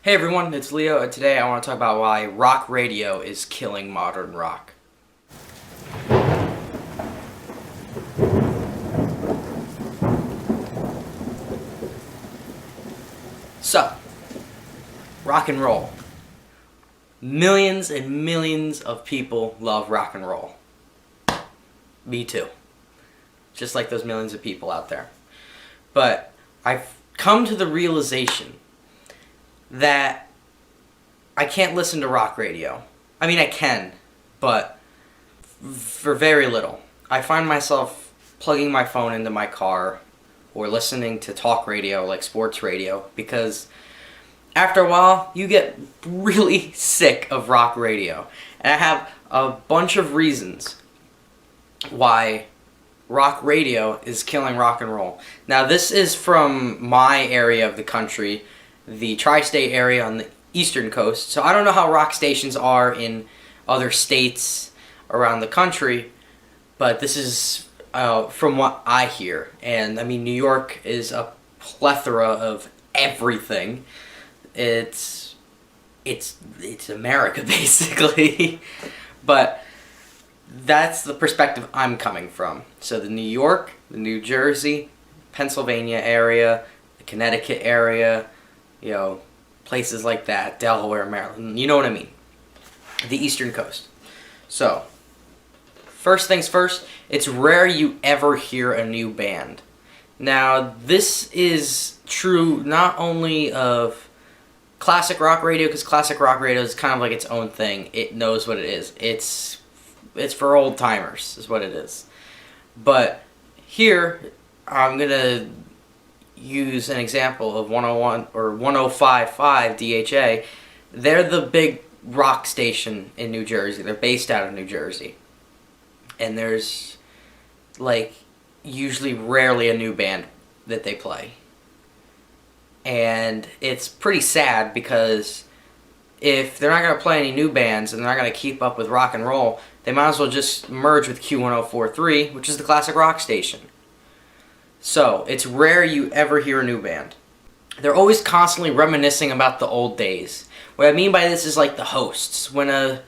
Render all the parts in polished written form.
Hey everyone, it's Leo, and today I want to talk about why rock radio is killing modern rock. So, rock and roll. Millions and millions of people love rock and roll. Me too. Just like those millions of people out there. But I've come to the realization that I can't listen to rock radio. I mean, I can, but for very little. I find myself plugging my phone into my car or listening to talk radio like sports radio because after a while you get really sick of rock radio. And I have a bunch of reasons why rock radio is killing rock and roll. Now, this is from my area of the country, the tri-state area on the eastern coast. So I don't know how rock stations are in other states around the country, but this is from what I hear. And I mean, New York is a plethora of everything. It's America basically. But that's the perspective I'm coming from. So the New York, the New Jersey, Pennsylvania area, the Connecticut area, places like that, Delaware, Maryland, you know what I mean. The eastern coast. So, first things first, it's rare you ever hear a new band. Now, this is true not only of classic rock radio, because classic rock radio is kind of like its own thing. It knows what it is. It's for old timers, is what it is. But here, I'm going to use an example of 101 or 105.5 DHA. They're the big rock station in New Jersey. They're based out of New Jersey. And there's usually rarely a new band that they play. And it's pretty sad because if they're not going to play any new bands and they're not going to keep up with rock and roll, they might as well just merge with Q1043, which is the classic rock station. So, it's rare you ever hear a new band. They're always constantly reminiscing about the old days. What I mean by this is like the hosts. When a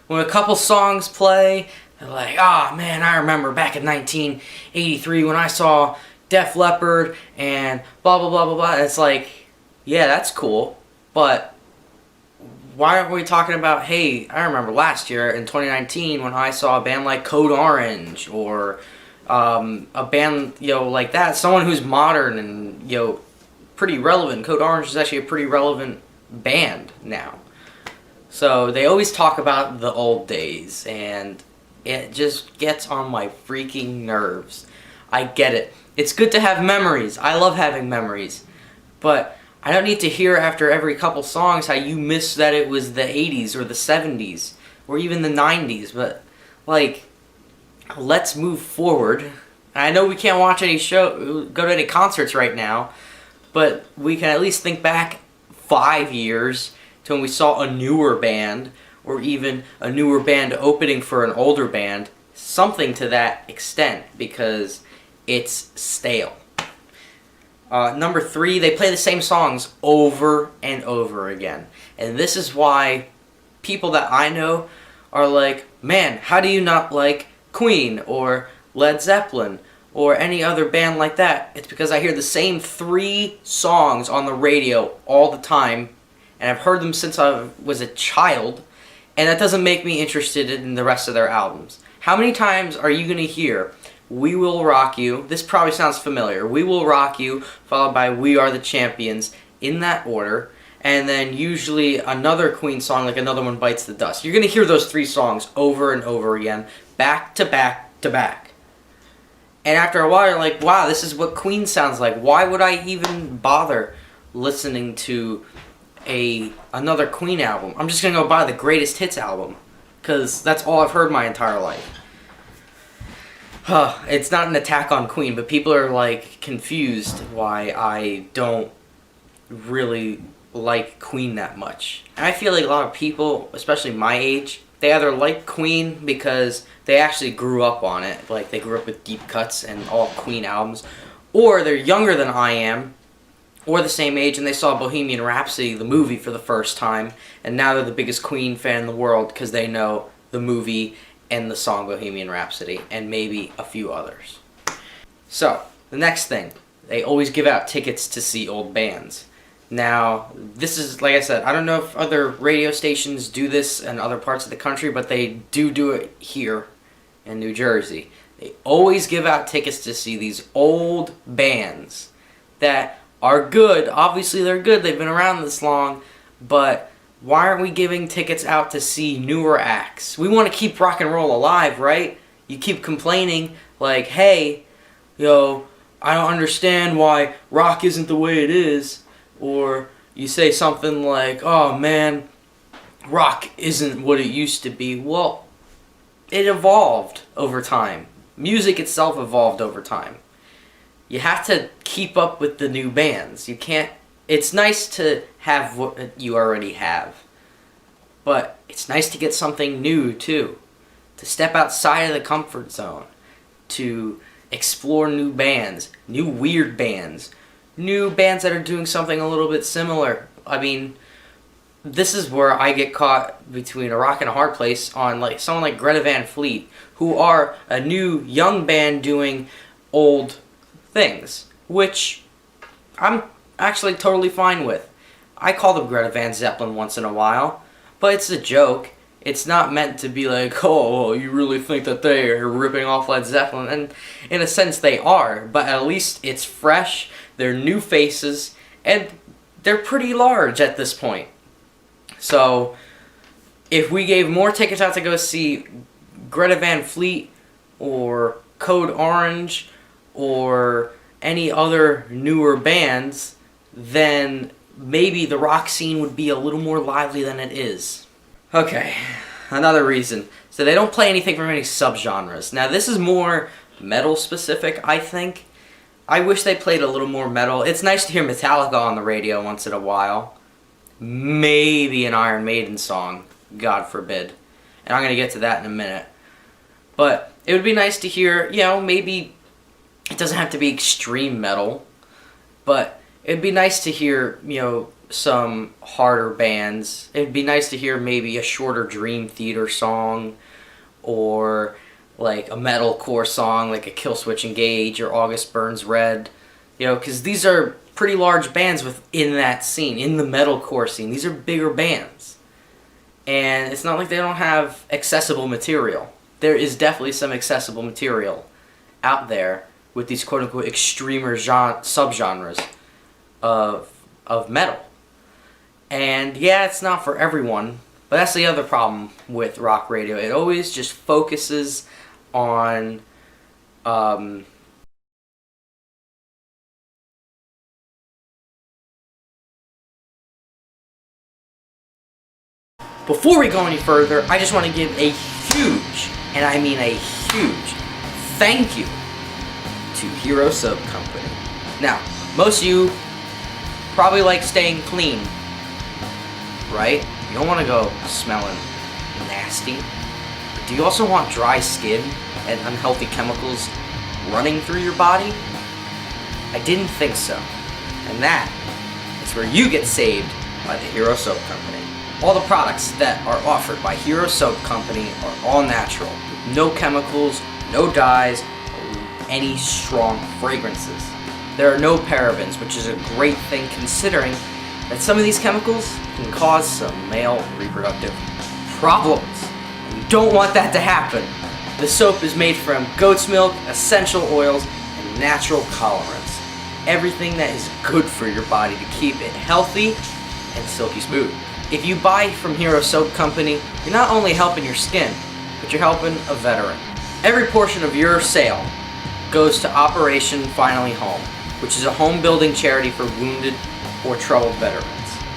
couple songs play, they're like, "Ah, man, I remember back in 1983 when I saw Def Leppard and blah, blah, blah, blah, blah." And it's like, yeah, that's cool, but why aren't we talking about, hey, I remember last year in 2019 when I saw a band like Code Orange or a band, like that, someone who's modern and, pretty relevant. Code Orange is actually a pretty relevant band now. So they always talk about the old days, and it just gets on my freaking nerves. I get it. It's good to have memories. I love having memories. But I don't need to hear after every couple songs how you miss that it was the 80s or the 70s or even the 90s. But, let's move forward. I know we can't watch any go to any concerts right now, but we can at least think back 5 years to when we saw a newer band, or even a newer band opening for an older band, something to that extent, because it's stale. Number 3, they play the same songs over and over again. And this is why people that I know are like, "Man, how do you not like Queen or Led Zeppelin or any other band like that?" It's because I hear the same 3 songs on the radio all the time, and I've heard them since I was a child, and that doesn't make me interested in the rest of their albums. How many times are you going to hear "We Will Rock You"? This probably sounds familiar. "We Will Rock You," followed by "We Are the Champions," in that order, and then usually another Queen song, like "Another One Bites the Dust." You're going to hear those 3 songs over and over again, back to back to back. And after a while, you're like, wow, this is what Queen sounds like. Why would I even bother listening to another Queen album? I'm just going to go buy the Greatest Hits album, because that's all I've heard my entire life. It's not an attack on Queen, but people are confused why I don't really like Queen that much. And I feel like a lot of people, especially my age, they either like Queen because they actually grew up on it, they grew up with deep cuts and all Queen albums, or they're younger than I am, or the same age, and they saw Bohemian Rhapsody, the movie, for the first time, and now they're the biggest Queen fan in the world because they know the movie and the song Bohemian Rhapsody, and maybe a few others. So, the next thing, they always give out tickets to see old bands. Now, this is, like I said, I don't know if other radio stations do this in other parts of the country, but they do it here in New Jersey. They always give out tickets to see these old bands that are good. Obviously, they're good. They've been around this long, but why aren't we giving tickets out to see newer acts? We want to keep rock and roll alive, right? You keep complaining like, hey, yo, I don't understand why rock isn't the way it is. Or you say something like, oh man, rock isn't what it used to be. Well, it evolved over time. Music itself evolved over time. You have to keep up with the new bands. You can't. It's nice to have what you already have, but it's nice to get something new too. To step outside of the comfort zone, to explore new bands, new weird bands, new bands that are doing something a little bit similar. I mean, this is where I get caught between a rock and a hard place on like someone like Greta Van Fleet, who are a new young band doing old things, which I'm actually totally fine with. I call them Greta Van Zeppelin once in a while, but it's a joke. It's not meant to be like, oh, you really think that they are ripping off Led Zeppelin? And in a sense they are, but at least it's fresh, they're new faces, and they're pretty large at this point. So, if we gave more tickets out to go see Greta Van Fleet, or Code Orange, or any other newer bands, then maybe the rock scene would be a little more lively than it is. Okay, another reason. So they don't play anything from any subgenres. Now this is more metal specific, I think. I wish they played a little more metal. It's nice to hear Metallica on the radio once in a while. Maybe an Iron Maiden song, God forbid. And I'm going to get to that in a minute. But it would be nice to hear, maybe it doesn't have to be extreme metal, but it'd be nice to hear, some harder bands. It'd be nice to hear maybe a shorter Dream Theater song, or like a metalcore song like a Killswitch Engage or August Burns Red, because these are pretty large bands within that scene, in the metalcore scene. These are bigger bands. And it's not like they don't have accessible material. There is definitely some accessible material out there with these quote-unquote extremer subgenres of metal. And yeah, it's not for everyone, but that's the other problem with rock radio. It always just focuses on Before we go any further, I just want to give a huge, and I mean a huge, thank you to Hero Soap Company. Now, most of you probably like staying clean, right? You don't want to go smelling nasty. But do you also want dry skin and unhealthy chemicals running through your body? I didn't think so. And that is where you get saved by the Hero Soap Company. All the products that are offered by Hero Soap Company are all natural, with no chemicals, no dyes, or any strong fragrances. There are no parabens, which is a great thing considering that some of these chemicals can cause some male reproductive problems. And you don't want that to happen. The soap is made from goat's milk, essential oils, and natural colorants. Everything that is good for your body to keep it healthy and silky smooth. If you buy from Hero Soap Company, you're not only helping your skin, but you're helping a veteran. Every portion of your sale goes to Operation Finally Home, which is a home building charity for wounded or troubled veterans.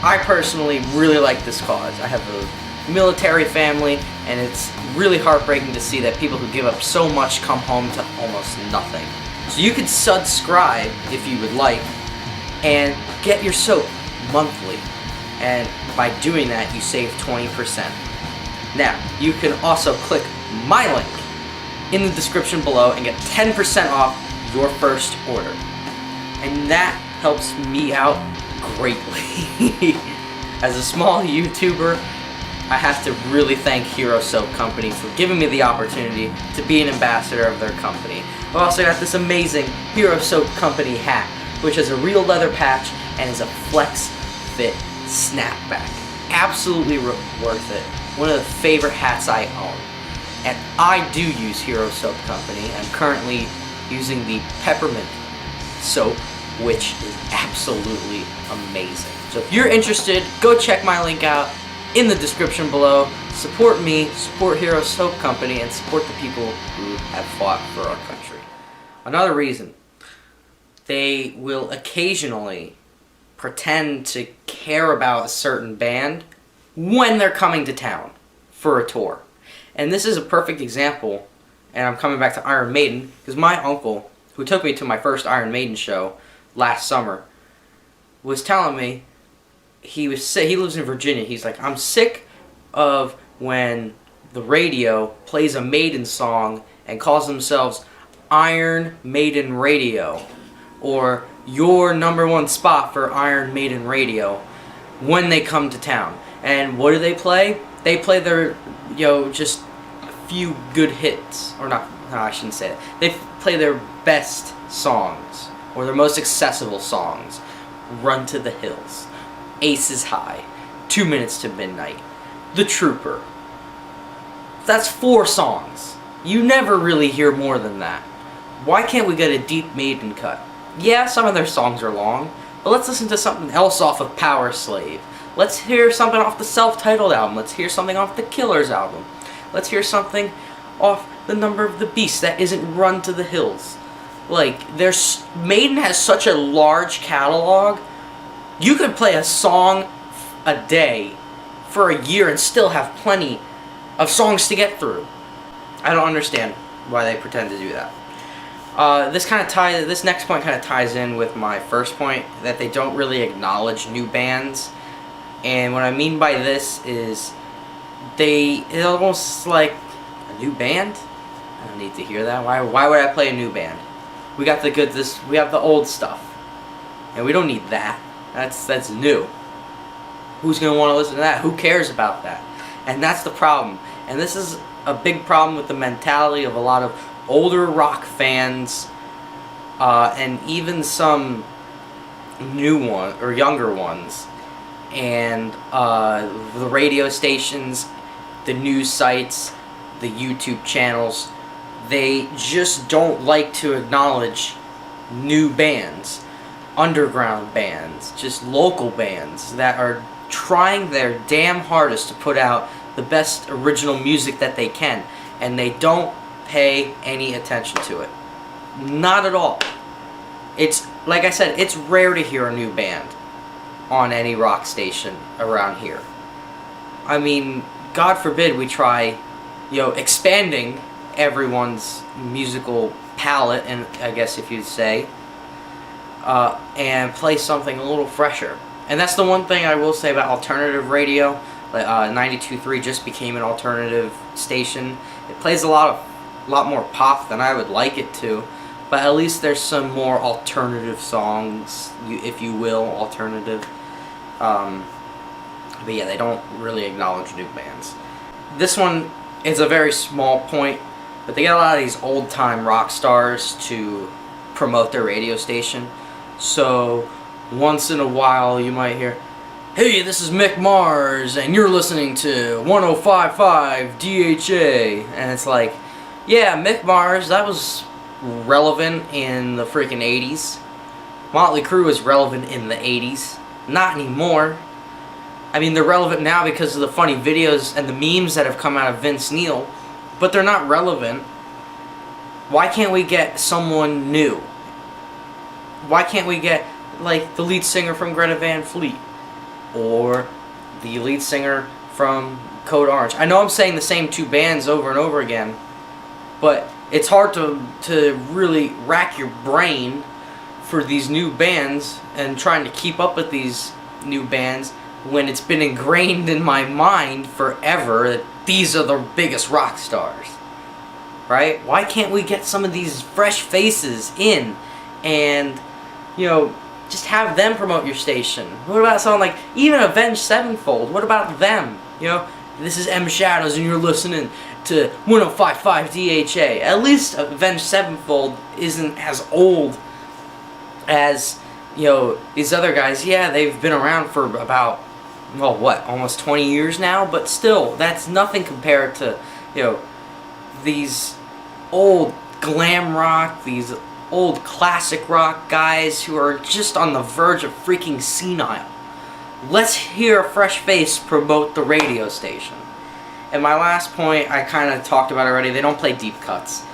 I personally really like this cause. I have a military family, and it's really heartbreaking to see that people who give up so much come home to almost nothing. So you can subscribe if you would like, and get your soap monthly. And by doing that, you save 20%. Now, you can also click my link in the description below and get 10% off your first order. And that helps me out greatly. As a small YouTuber, I have to really thank Hero Soap Company for giving me the opportunity to be an ambassador of their company. I've also got this amazing Hero Soap Company hat, which has a real leather patch and is a flex fit snapback. Absolutely worth it. One of the favorite hats I own. And I do use Hero Soap Company. I'm currently using the peppermint soap, which is absolutely amazing. So if you're interested, go check my link out in the description below. Support me, support Hero Soap Company, and support the people who have fought for our country. Another reason, they will occasionally pretend to care about a certain band when they're coming to town for a tour. And this is a perfect example, and I'm coming back to Iron Maiden, because my uncle, who took me to my first Iron Maiden show last summer, was telling me he lives in Virginia. He's like, I'm sick of when the radio plays a Maiden song and calls themselves Iron Maiden Radio, or your #1 spot for Iron Maiden Radio, when they come to town. And what do they play? They play their, just a few good hits. Or not, no, I shouldn't say that. They play their best songs, or their most accessible songs. Run to the Hills, Aces High, 2 Minutes to Midnight, The Trooper. That's 4 songs. You never really hear more than that. Why can't we get a deep Maiden cut? Yeah, some of their songs are long, but let's listen to something else off of Power Slave. Let's hear something off the self-titled album. Let's hear something off the Killers album. Let's hear something off the Number of the Beast that isn't Run to the Hills. Like, Maiden has such a large catalog. You could play a song a day for a year and still have plenty of songs to get through. I don't understand why they pretend to do that. This next point kind of ties in with my first point, that they don't really acknowledge new bands. And what I mean by this is it's almost like a new band. I don't need to hear that. Why would I play a new band? We got we have the old stuff, and we don't need that. That's new. Who's gonna want to listen to that? Who cares about that? And that's the problem. And this is a big problem with the mentality of a lot of older rock fans, and even some younger ones, and the radio stations, the news sites, the YouTube channels. They just don't like to acknowledge new bands, underground bands, just local bands that are trying their damn hardest to put out the best original music that they can, and they don't pay any attention to it. Not at all. It's, like I said, it's rare to hear a new band on any rock station around here. I mean, God forbid we try, expanding everyone's musical palette, and I guess if you'd say, and play something a little fresher. And that's the one thing I will say about alternative radio. 92.3 just became an alternative station. It plays a lot more pop than I would like it to, but at least there's some more alternative songs, if you will, alternative. But yeah, they don't really acknowledge new bands. This one is a very small point, but they get a lot of these old-time rock stars to promote their radio station. So once in a while you might hear, hey, this is Mick Mars, and you're listening to 105.5 DHA. And it's like, yeah, Mick Mars, that was relevant in the freaking 80s. Motley Crue was relevant in the 80s. Not anymore. I mean, they're relevant now because of the funny videos and the memes that have come out of Vince Neil, but they're not relevant. Why can't we get someone new? Why can't we get, like, the lead singer from Greta Van Fleet? Or the lead singer from Code Orange? I know I'm saying the same 2 bands over and over again, but it's hard to really rack your brain for these new bands and trying to keep up with these new bands when it's been ingrained in my mind forever that these are the biggest rock stars. Right? Why can't we get some of these fresh faces in and, Just have them promote your station. What about someone like, even Avenged Sevenfold? What about them? You know, this is M Shadows and you're listening to 105.5 DHA. At least Avenged Sevenfold isn't as old as, you know, these other guys. Yeah, they've been around for about, well, what, almost 20 years now? But still, that's nothing compared to, you know, these old glam rock, these old classic rock guys who are just on the verge of freaking senile. Let's hear a fresh face promote the radio station. And my last point, I kind of talked about already, they don't play deep cuts.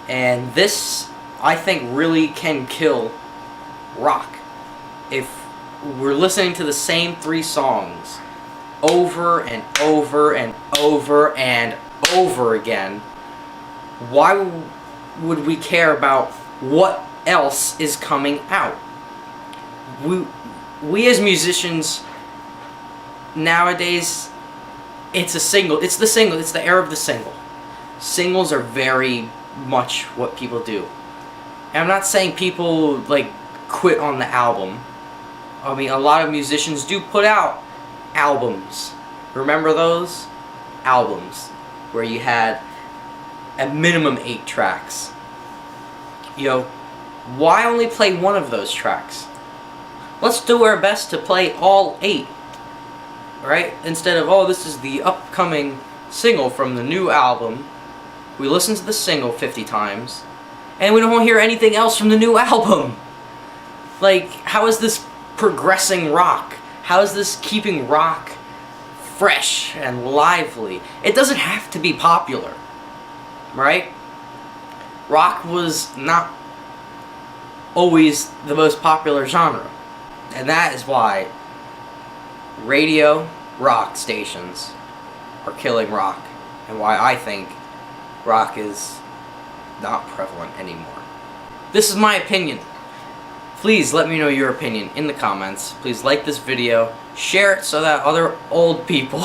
And this, I think, really can kill rock. If we're listening to the same 3 songs over and over and over and over again, why would we care about what else is coming out? We as musicians nowadays, it's the single, it's the era of the single. Singles are very much what people do. And I'm not saying people like quit on the album. I mean, a lot of musicians do put out albums. Remember those? Albums. Where you had at minimum 8 tracks. You know, why only play one of those tracks? Let's do our best to play all 8. Right? Instead of, oh, this is the upcoming single from the new album. We listen to the single 50 times. And we don't hear anything else from the new album. Like, how is this progressing rock? How is this keeping rock fresh and lively? It doesn't have to be popular. Right? Rock was not always the most popular genre. And that is why radio rock stations are killing rock. And why I think rock is not prevalent anymore. This is my opinion. Please let me know your opinion in the comments. Please like this video, share it so that other old people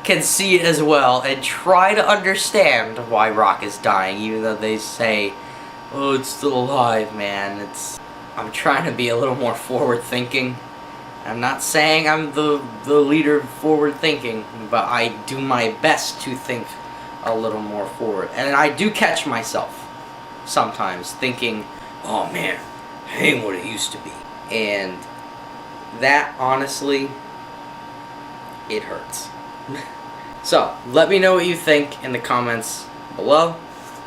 can see it as well, and try to understand why rock is dying, even though they say, oh, it's still alive, man. I'm trying to be a little more forward thinking. I'm not saying I'm the leader of forward thinking, but I do my best to think a little more forward. And I do catch myself sometimes thinking, oh man, it ain't what it used to be. And that, honestly, it hurts. So, let me know what you think in the comments below.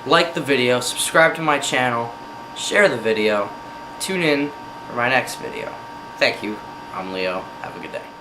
Like the video, subscribe to my channel, share the video, tune in for my next video. Thank you. I'm Leo. Have a good day.